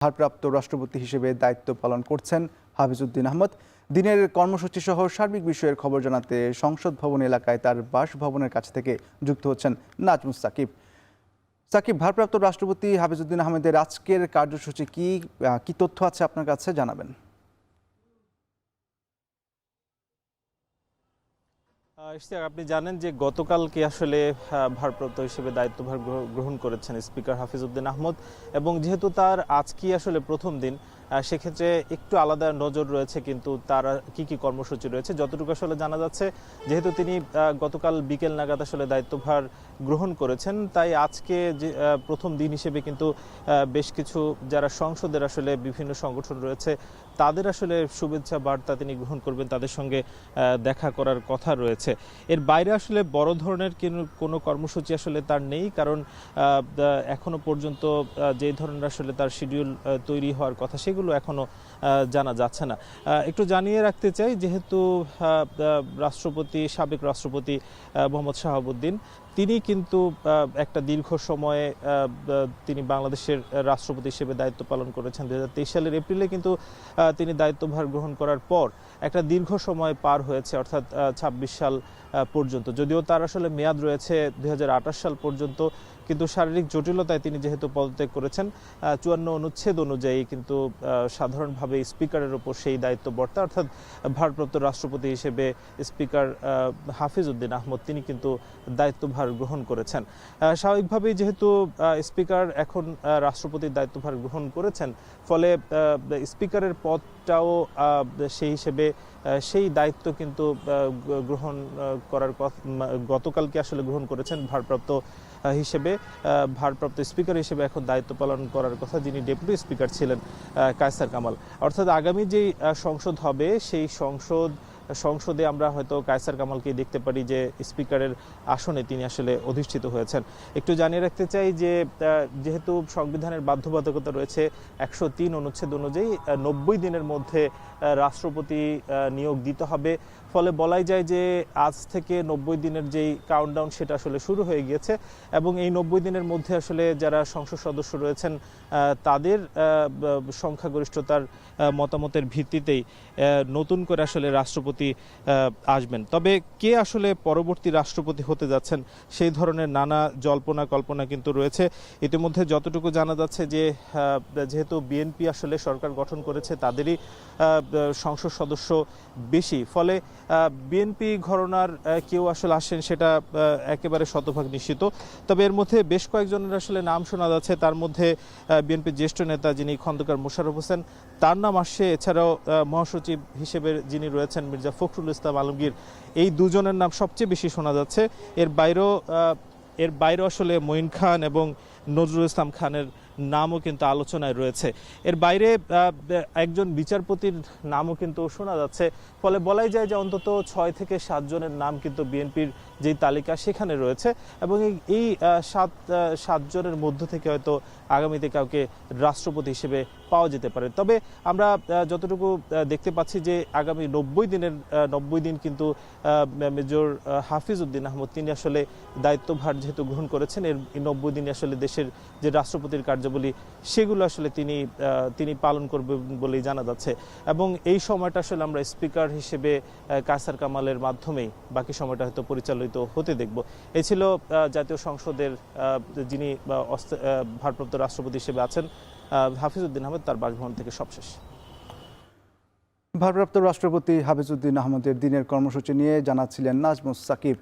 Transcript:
ভারপ্রাপ্ত রাষ্ট্রপতি হিসেবে দায়িত্ব পালন করছেন হাফিজউদ্দিন আহমদ। দিনের কর্মসূচি সহ সার্বিক বিষয়ের খবর জানাতে সংসদ ভবন এলাকায় তার বাসভবনের কাছ থেকে যুক্ত হচ্ছেন নাজমুস সাকিব। সাকিব, ভারপ্রাপ্ত রাষ্ট্রপতি হাফিজউদ্দিন আহমেদের আজকের কার্যসূচি কি তথ্য আছে আপনার কাছে জানাবেন? ইশতিয়াক, আপনি জানেন যে গতকালকে আসলে ভারপ্রাপ্ত হিসেবে দায়িত্বভার গ্রহণ করেছেন স্পিকার হাফিজউদ্দিন আহমদ, এবং যেহেতু তার আজকেই আসলে প্রথম দিন, সেক্ষেত্রে একটু আলাদা নজর রয়েছে। কিন্তু তার কি কর্মসূচি রয়েছে যতটুকু আসলে জানা যাচ্ছে, যেহেতু তিনি গতকাল বিকেল নাগাদ আসলে দায়িত্বভার গ্রহণ করেছেন, তাই আজকে যে প্রথম দিন হিসেবে কিন্তু বেশ কিছু যারা সংসদের আসলে বিভিন্ন সংগঠন রয়েছে তাদের আসলে শুভেচ্ছা বার্তা তিনি গ্রহণ করবেন, তাদের সঙ্গে দেখা করার কথা রয়েছে। এর বাইরে আসলে বড় ধরনের কোনো কর্মসূচি আসলে তার নেই, কারণ এখনো পর্যন্ত যে ধরনের আসলে তার শিডিউল তৈরি হওয়ার কথা সেগুলো এখনো জানা যাচ্ছে না। একটু জানিয়ে রাখতে চাই, যেহেতু সাবেক রাষ্ট্রপতি মোহাম্মদ শাহাবুদ্দিন তিনি কিন্তু একটা দীর্ঘ সময়ে তিনি বাংলাদেশের রাষ্ট্রপতি হিসেবে দায়িত্ব পালন করেছেন। 2023 সালের এপ্রিলে কিন্তু তিনি দায়িত্বভার গ্রহণ করার পর একটা দীর্ঘ সময় পার হয়েছে, অর্থাৎ 26 সাল পর্যন্ত। যদিও তার আসলে মেয়াদ রয়েছে 2028 সাল পর্যন্ত, কিন্তু শারীরিক জটিলতায় তিনি যেহেতু পদত্যাগ করেছেন, 54 অনুচ্ছেদ অনুযায়ী কিন্তু সাধারণভাবে স্পিকারের ওপর সেই দায়িত্ব বর্তায়, অর্থাৎ ভারপ্রাপ্ত রাষ্ট্রপতি হিসেবে স্পিকার হাফিজউদ্দিন আহমদ তিনি কিন্তু দায়িত্বভার গ্রহণ করেছেন। স্বাভাবিকভাবেই যেহেতু স্পিকার এখন রাষ্ট্রপতির দায়িত্বভার গ্রহণ করেছেন, ফলে স্পিকারের পদটাও সেই হিসেবে সেই দায়িত্ব কিন্তু গ্রহণ করার গতকালকে আসলে গ্রহণ করেছেন ভারপ্রাপ্ত স্পিকার হিসেবে এখন দায়িত্ব পালন করার কথা যিনি ডেপুটি স্পিকার ছিলেন কায়সার কামাল। অর্থাৎ আগামী যেই সংসদ হবে সেই সংসদে আমরা হয়তো কায়সার কামালকে দেখতে পারি যে স্পিকারের আসনে তিনি আসলে অধিষ্ঠিত হয়েছেন। একটু জানিয়ে রাখতে চাই যে যেহেতু সংবিধানের বাধ্যবাধকতা রয়েছে 103 অনুচ্ছেদ অনুযায়ী 90 দিনের মধ্যে রাষ্ট্রপতি নিয়োগ দিতে হবে, ফলে বলাই যায় যে আজ থেকে 90 দিনের যেই কাউন্টডাউন সেটা আসলে শুরু হয়ে গিয়েছে, এবং এই 90 দিনের মধ্যে আসলে যারা সংসদ সদস্য রয়েছেন তাদের সংখ্যাগরিষ্ঠতার মতামতের ভিত্তিতেই নতুন করে আসলে রাষ্ট্রপতি আসবেন। তবে কে আসলে পরবর্তী রাষ্ট্রপতি হতে যাচ্ছেন সেই ধরনের নানা জল্পনা কল্পনা কিন্তু রয়েছে। ইতিমধ্যে যতটুকু জানা যাচ্ছে যে যেহেতু বিএনপি আসলে সরকার গঠন করেছে, তাদেরই সংসদ সদস্য বেশি, ফলে বিএনপি ঘরানার কেউ আসলে আসেন সেটা একেবারে শতভাগ নিশ্চিত। তবে এর মধ্যে বেশ কয়েকজনের আসলে নাম শোনা যাচ্ছে, তার মধ্যে বিএনপির জ্যেষ্ঠ নেতা যিনি খন্দকার মোশাররফ হোসেন, তার নাম আসছে। এছাড়াও মহাসচিব হিসেবে যিনি রয়েছেন মির্জা ফখরুল ইসলাম আলমগীর, এই দুজনের নাম সবচেয়ে বেশি শোনা যাচ্ছে। এর বাইরেও আসলে মঈন খান এবং নজরুল ইসলাম খানের নামও কিন্তু আলোচনায় রয়েছে। এর বাইরে একজন বিচারপতির নামও কিন্তু শোনা যাচ্ছে, ফলে বলাই যায় যে অন্তত 6 থেকে 7 জনের নাম কিন্তু বিএনপির যেই তালিকা সেখানে রয়েছে, এবং এই 7 জনের মধ্য থেকে হয়তো আগামীতে কাউকে রাষ্ট্রপতি হিসেবে পাওয়া যেতে পারে। তবে আমরা যতটুকু দেখতে পাচ্ছি যে আগামী 90 দিন কিন্তু মেজর হাফিজউদ্দিন আহমদ তিনি আসলে দায়িত্বভার যেহেতু গ্রহণ করেছেন, এর 90 দিনে আসলে দেশের যে রাষ্ট্রপতির কার্যাবলী সেগুলো আসলে তিনি পালন করবেন বলেই জানা যাচ্ছে, এবং এই সময়টা আসলে আমরা স্পিকার হিসেবে কায়সার কামালের মাধ্যমেই বাকি সময়টা হয়তো পরিচালিত হতে দেখব। এই ছিল জাতীয় সংসদের যিনি ভারপ্রাপ্ত রাষ্ট্রপতি হিসেবে আছেন হাফিজউদ্দিন আহমদ, তার বাসভবন থেকে সবশেষ। ভারপ্রাপ্ত রাষ্ট্রপতি হাফিজউদ্দিন আহমদের দিনের কর্মসূচি নিয়ে জানাচ্ছিলেন নাজমুস সাকিব।